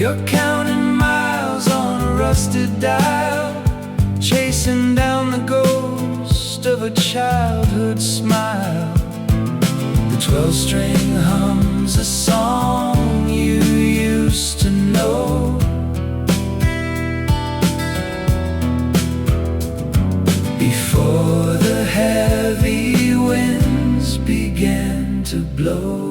You're counting miles on a rusted dial, chasing down the ghost of a childhood smile. The 12-string hums a song you used to know. Before the heavy winds began to blow.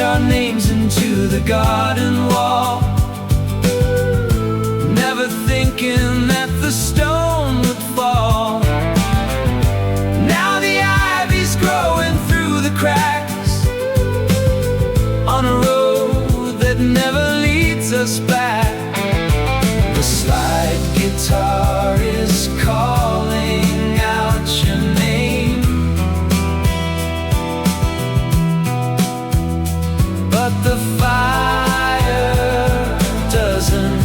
Our names into the garden wall, never thinking that the stone would fall. Now the ivy's growing through the cracks on a road that never leads us back. The slide guitar is calling out your name, but the fire doesn't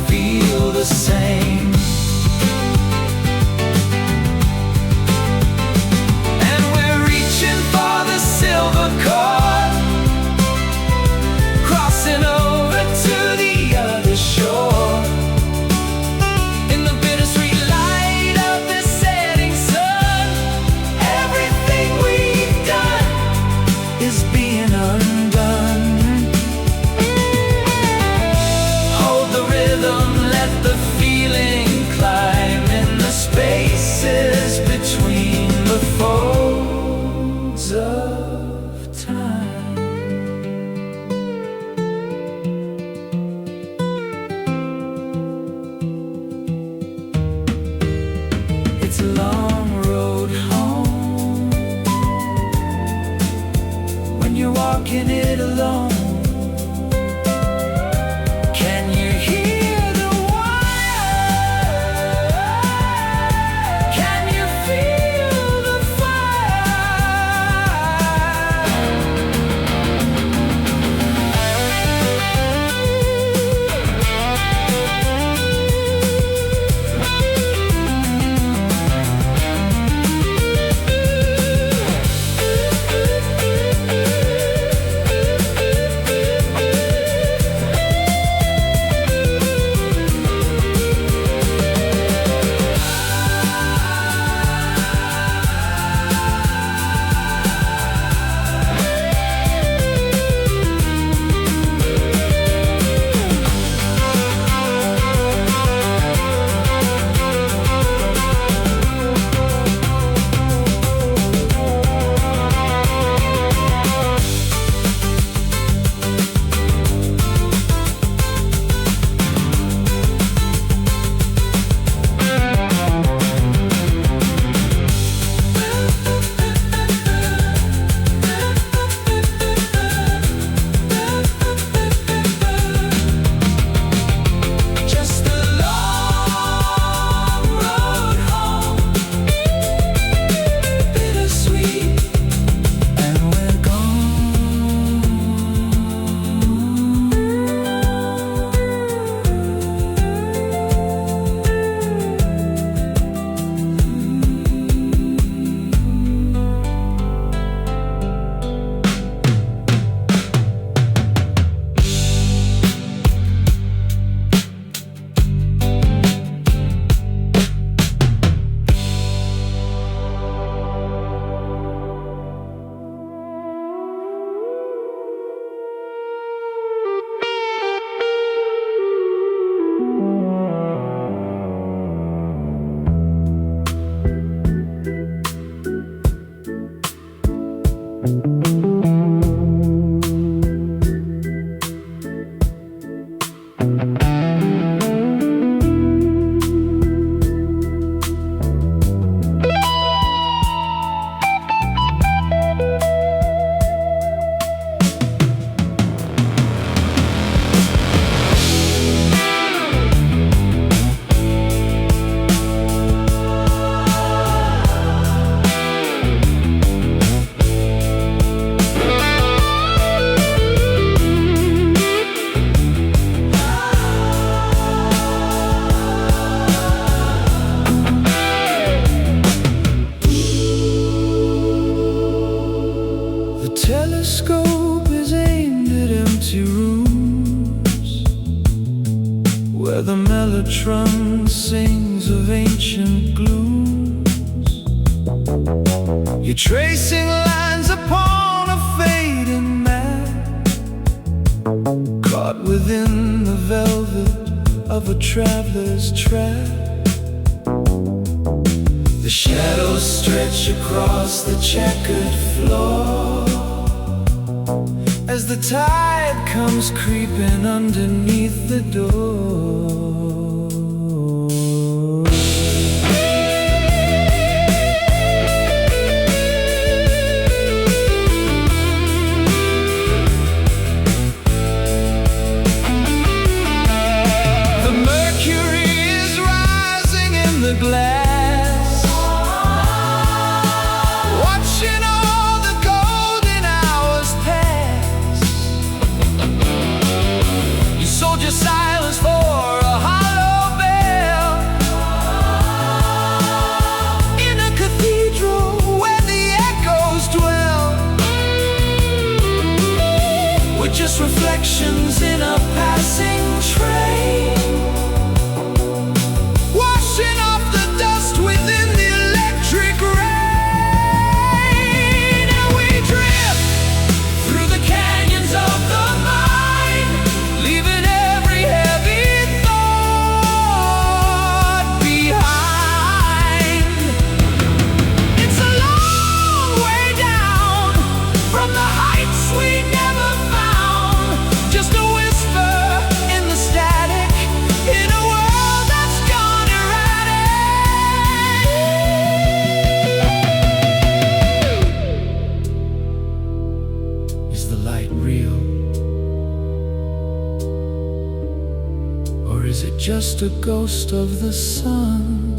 feel the same. where the mellotron sings of ancient glooms. You're tracing lines upon a fading map, caught within the velvet of a traveler's trap. The shadows stretch across the checkered floor as the tide comes creeping underneath the door. The mercury is rising in the glass, just reflections in a passing train, washing off the dust within the electric rain. And we drift through the canyons of the mind, leaving every heavy thought behind. It's a long way down from the heights we never found, just a whisper in the static, in a world that's gone erratic. Is the light real? Or is it just a ghost of the sun?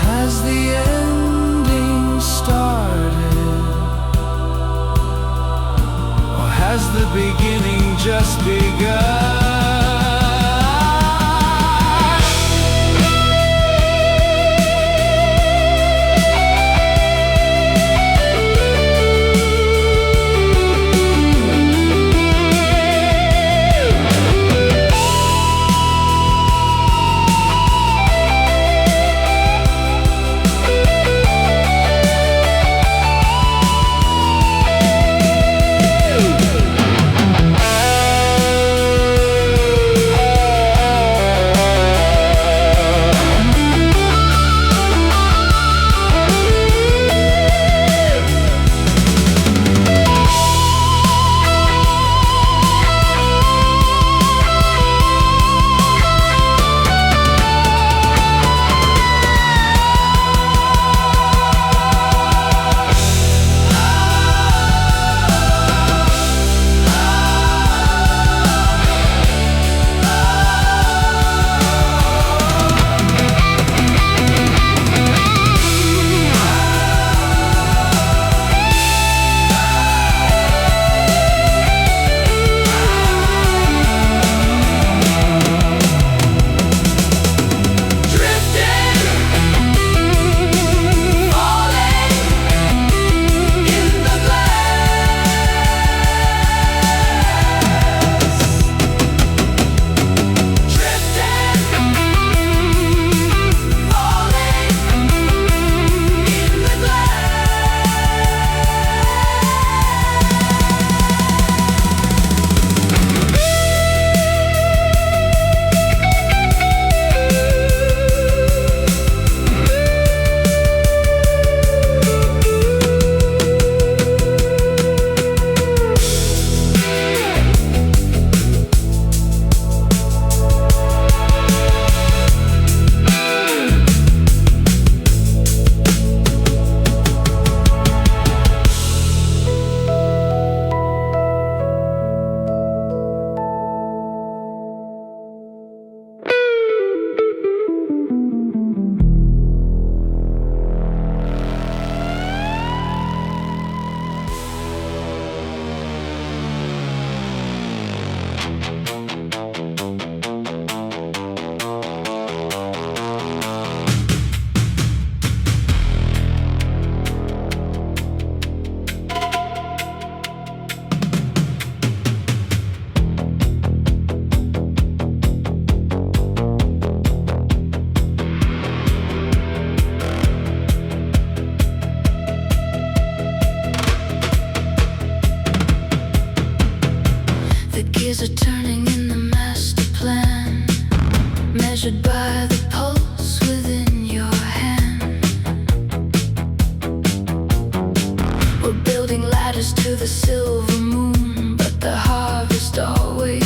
Has the ending started? Has the beginning just begun?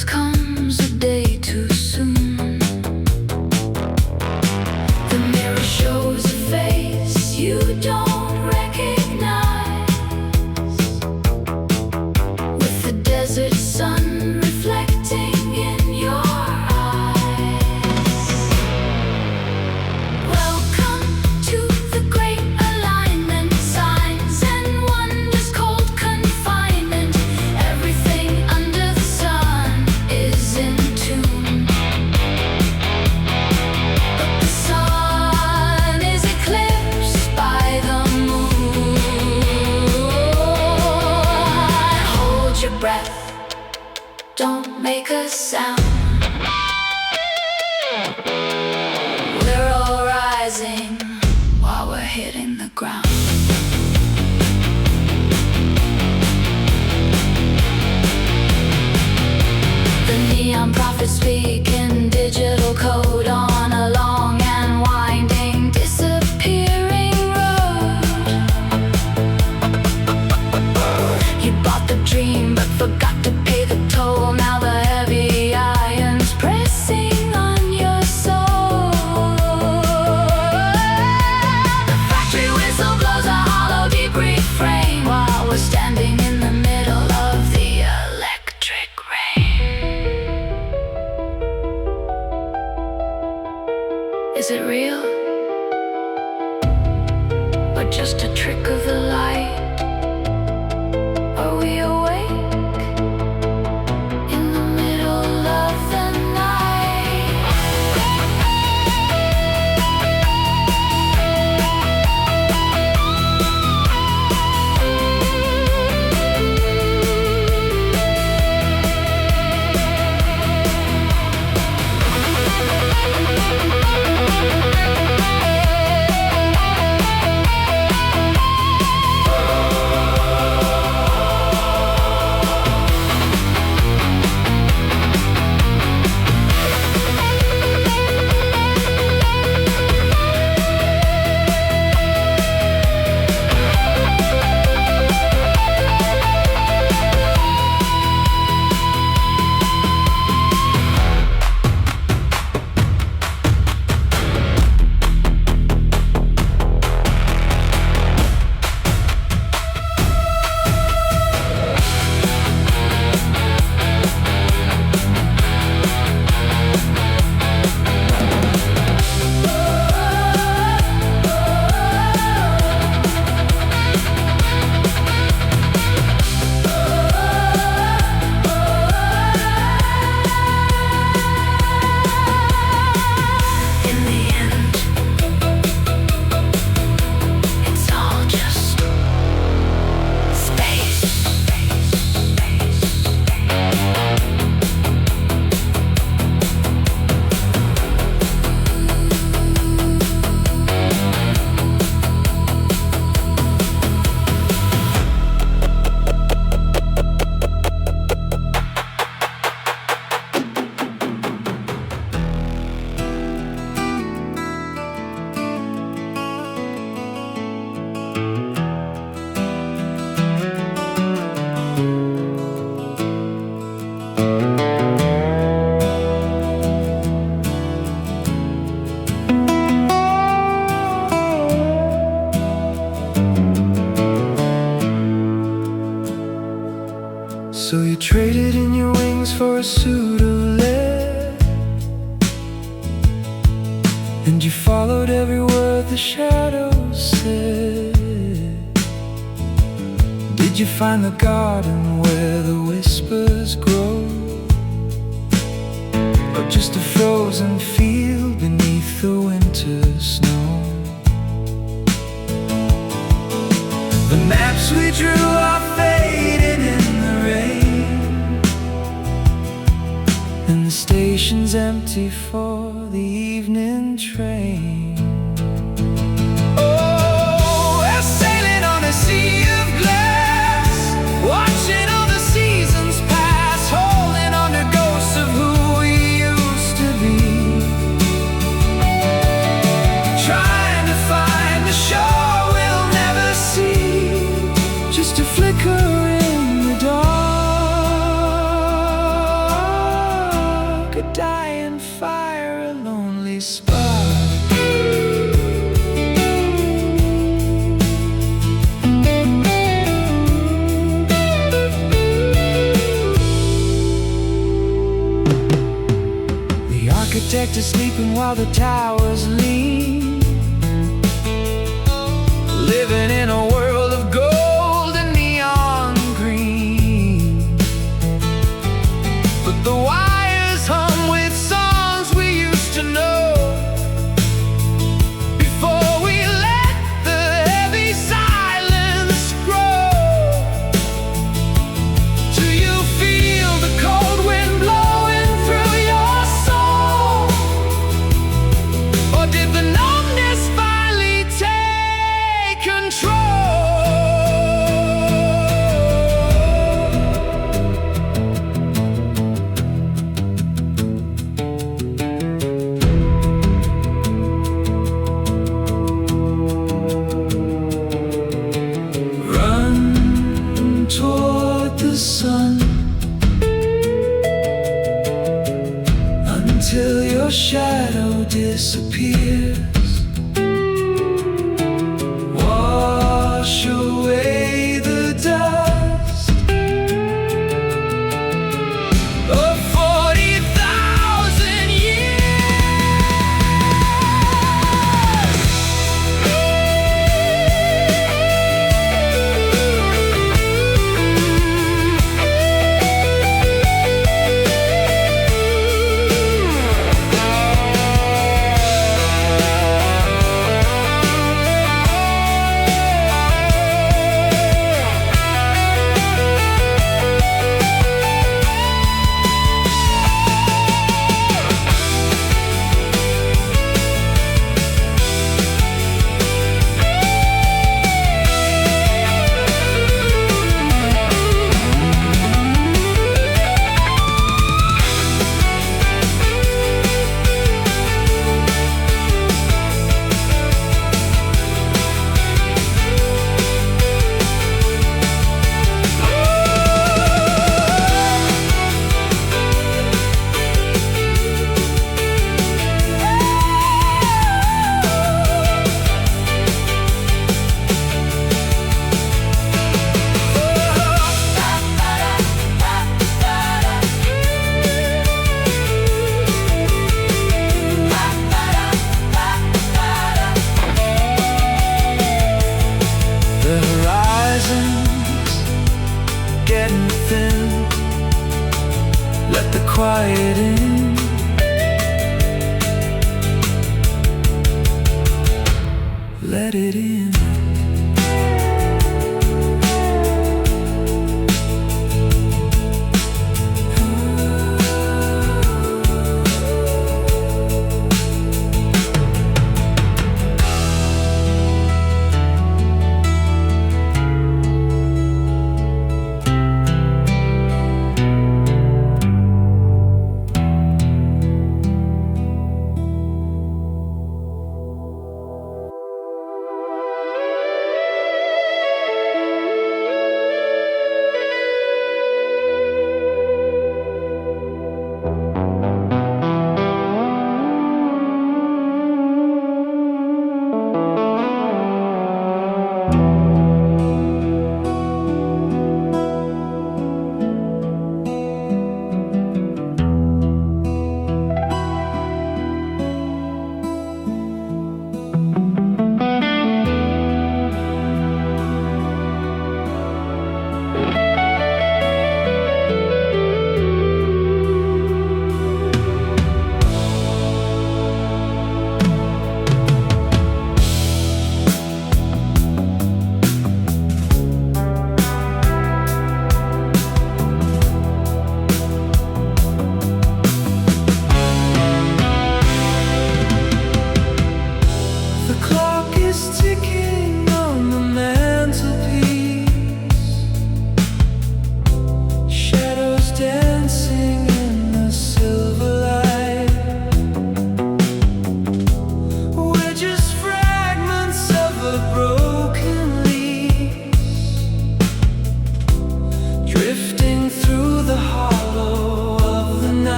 always comes a day too soon. The mirror shows a face you don't recognize, with the desert sun reflecting in your eyes. Welcome to the great alignment, signs and wonders, cold confinement. Everything under the sun is in tune. But the sun is eclipsed by the moon. Hold your breath, don't make a sound. We're all rising while we're hitting the ground. The neon prophets speak in digital code on a long and winding, disappearing road. You bought the dream but forgot to pay the toll. Now the heavy iron's pressing on your soul. The factory whistle blows a hollow deep refrain while we're standing in the middle of the electric rain. Is it real? Or just a trick of the light? Are we awake in the middle of the night? In the end, it's all just space. So you traded in your wings for a suit of lead, and you followed every word the shadows said. Did you find the garden where the whispers grow, or just a frozen field beneath the winter snow? The maps we drew are fading in the rain, and the station's empty for the evening train. Oh, we're sailing on a sea of glass, watching all the seasons pass, holding on to ghosts of who we used to be, trying to find the shore we'll never see, just a flicker in the dark. a dying fire, a lonely spark. The architect is sleeping while the towers lean, living in a world of gold and neon green. But the wires hum with songs we used to know, before we let the heavy silence grow. Do you feel the cold wind blowing through your soul? Or did the numbness finally take control? Run toward the sun until your shadow disappears. Wash away the dust of 40,000 years. The horizon's getting thin. Let the quiet in. Let it in.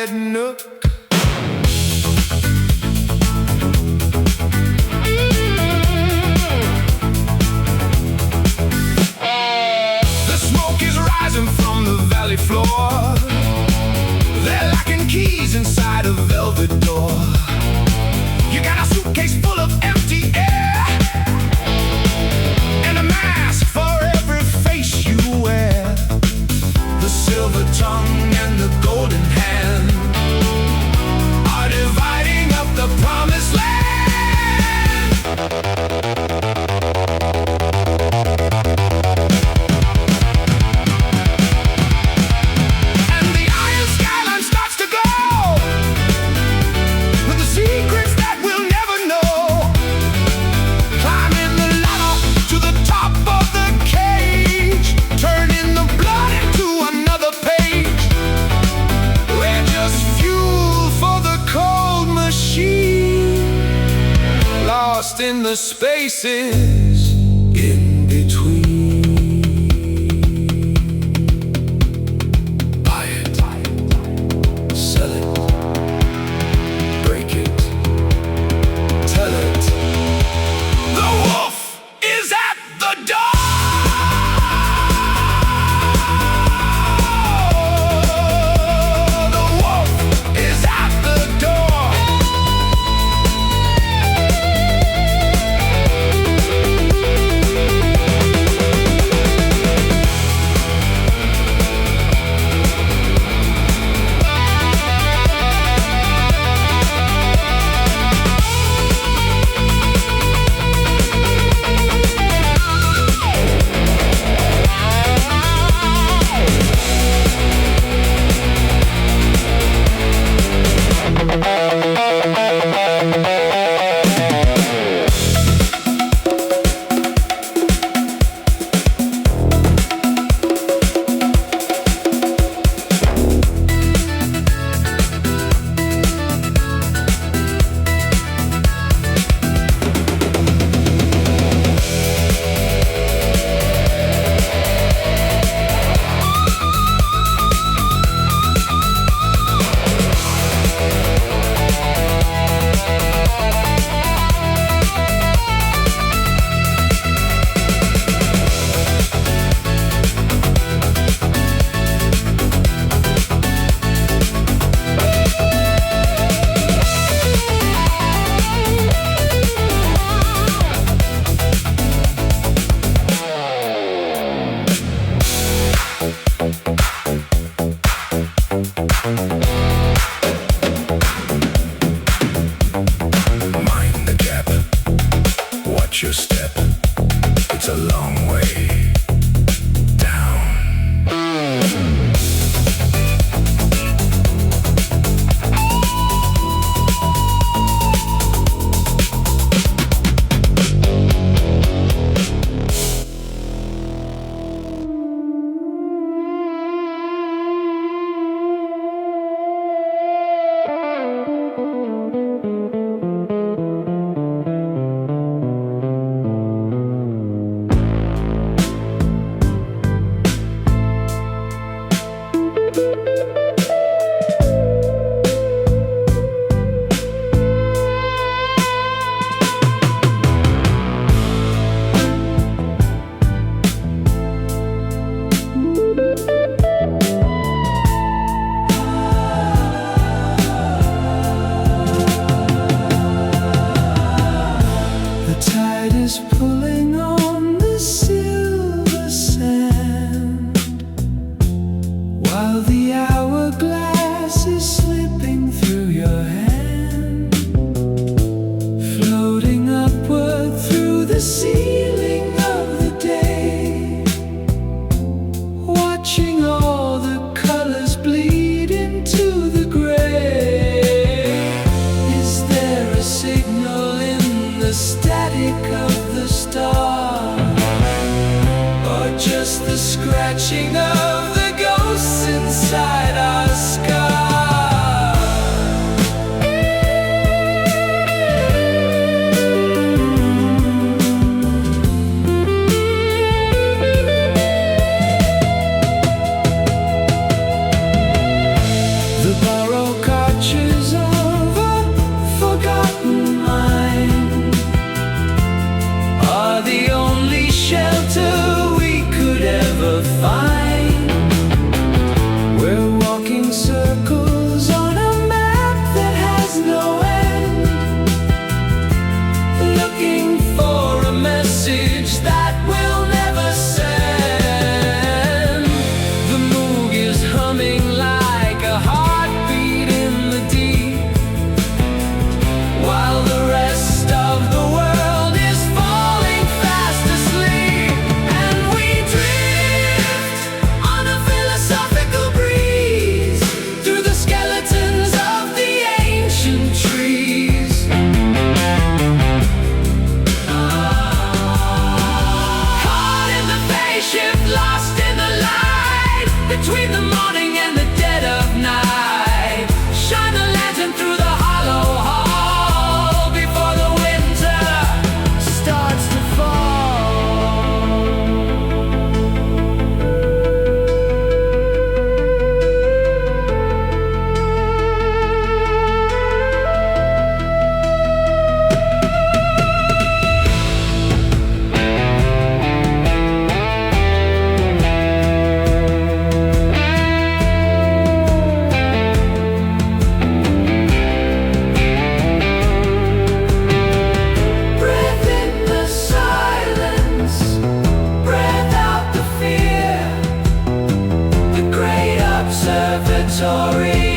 quiet nook. The smoke is rising from the valley floor. They're locking keys inside a velvet door. You got a suitcase full of empty air and a mask for every face you wear. The silver tongue and the golden hand are dividing up the promised land. And the Iron Skyline starts to glow with the secrets that we'll never know. Climbing the ladder to the top of the cage, turning the blood into another page. We're just fuel for the cold machine, lost in the spaces in between. Buy it, sell it, break it, tell it. The wolf is at the door. The wolf is at the door. Mind the gap, watch your step. It's a long way down. The tide is pulling on the silver sand, while the hourglass is slipping through your hand, floating upward through the ceiling of the day, watching all the colors bleed into the gray. Is there a signal in the static of the star, or just the scratching of the ghosts inside dead of night. Shine the lantern through the hollow hall before the winter starts to fall. Breath in the silence, breath out the fear. The great observatory